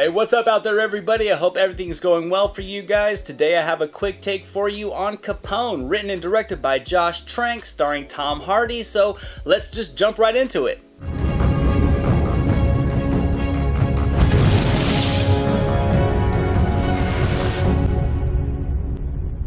Hey, what's up out there, everybody? I hope everything's going well for you guys. Today I have a quick take for you on Capone, written and directed by Josh Trank, starring Tom Hardy, so let's just jump right into it.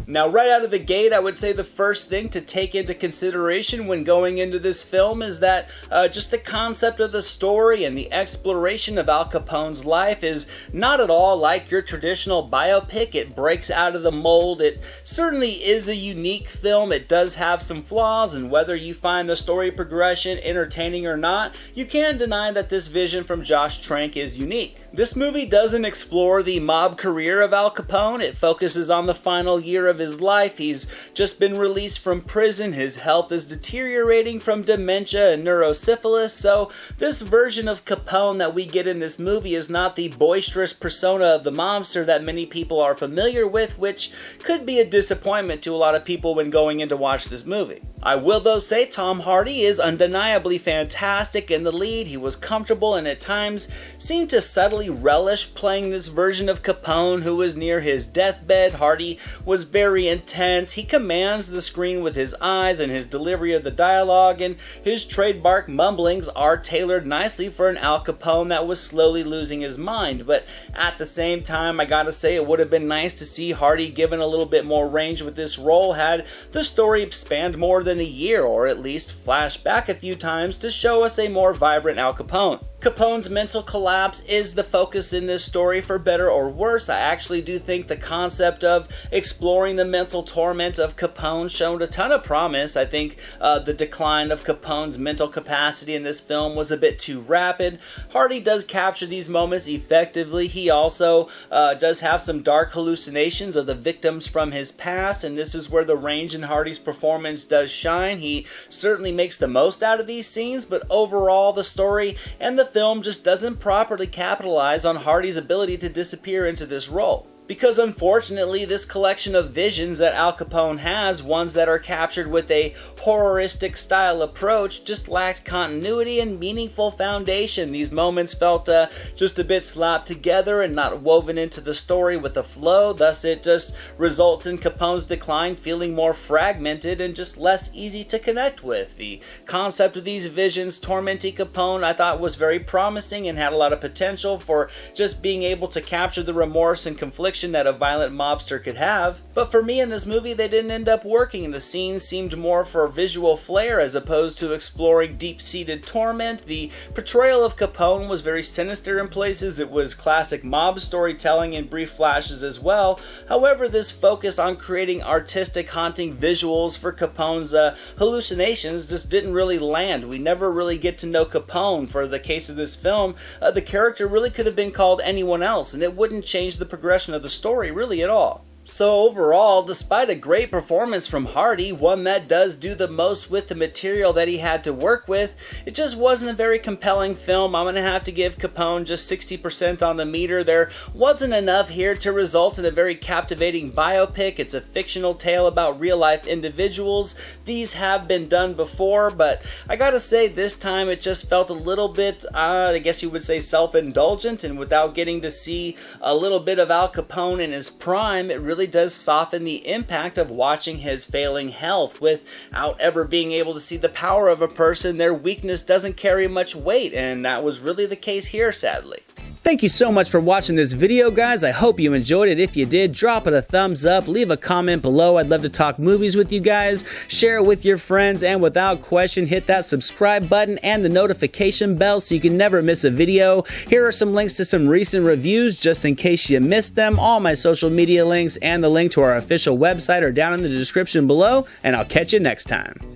Now, right out of the gate, I would say the first thing to take into consideration when going into this film is that just the concept of the story and the exploration of Al Capone's life is not at all like your traditional biopic. It breaks out of the mold. It certainly is a unique film. It does have some flaws, and whether you find the story progression entertaining or not, you can't deny that this vision from Josh Trank is unique. This movie doesn't explore the mob career of Al Capone. It focuses on the final year of his life. He's just been released from prison. His health is deteriorating from dementia and neurosyphilis, so this version of Capone that we get in this movie is not the boisterous persona of the mobster that many people are familiar with, which could be a disappointment to a lot of people when going in to watch this movie. I will though say Tom Hardy is undeniably fantastic in the lead. He was comfortable and at times seemed to subtly relish playing this version of Capone who was near his deathbed. Hardy was very intense. He commands the screen with his eyes and his delivery of the dialogue, and his trademark mumblings are tailored nicely for an Al Capone that was slowly losing his mind. But at the same time, I gotta say it would have been nice to see Hardy given a little bit more range with this role had the story spanned more than a year, or at least flash back a few times to show us a more vibrant Al Capone. Capone's mental collapse is the focus in this story, for better or worse. I actually do think the concept of exploring the mental torment of Capone showed a ton of promise. I think the decline of Capone's mental capacity in this film was a bit too rapid. Hardy does capture these moments effectively. He also does have some dark hallucinations of the victims from his past, and this is where the range in Hardy's performance does shine. He certainly makes the most out of these scenes, but overall the story and the film just doesn't properly capitalize on Hardy's ability to disappear into this role. Because unfortunately, this collection of visions that Al Capone has, ones that are captured with a horroristic style approach, just lacked continuity and meaningful foundation. These moments felt just a bit slapped together and not woven into the story with the flow, thus it just results in Capone's decline feeling more fragmented and just less easy to connect with. The concept of these visions tormenting Capone I thought was very promising and had a lot of potential for just being able to capture the remorse and confliction that a violent mobster could have, but for me in this movie they didn't end up working. The scenes seemed more for visual flair as opposed to exploring deep-seated torment. The portrayal of Capone was very sinister in places. It was classic mob storytelling in brief flashes as well. However, this focus on creating artistic haunting visuals for Capone's hallucinations just didn't really land. We never really get to know Capone. For the case of this film, the character really could have been called anyone else and it wouldn't change the progression of the story really at all. So overall, despite a great performance from Hardy, one that does do the most with the material that he had to work with, it just wasn't a very compelling film. I'm going to have to give Capone just 60% on the meter. There wasn't enough here to result in a very captivating biopic. It's a fictional tale about real-life individuals. These have been done before, but I gotta say this time it just felt a little bit, I guess you would say self-indulgent, and without getting to see a little bit of Al Capone in his prime, it really does soften the impact of watching his failing health. Without ever being able to see the power of a person, their weakness doesn't carry much weight, and that was really the case here, sadly. Thank you so much for watching this video, guys. I hope you enjoyed it. If you did, drop it a thumbs up, leave a comment below. I'd love to talk movies with you guys. Share it with your friends, and without question, hit that subscribe button and the notification bell so you can never miss a video. Here are some links to some recent reviews just in case you missed them. All my social media links and the link to our official website are down in the description below, and I'll catch you next time.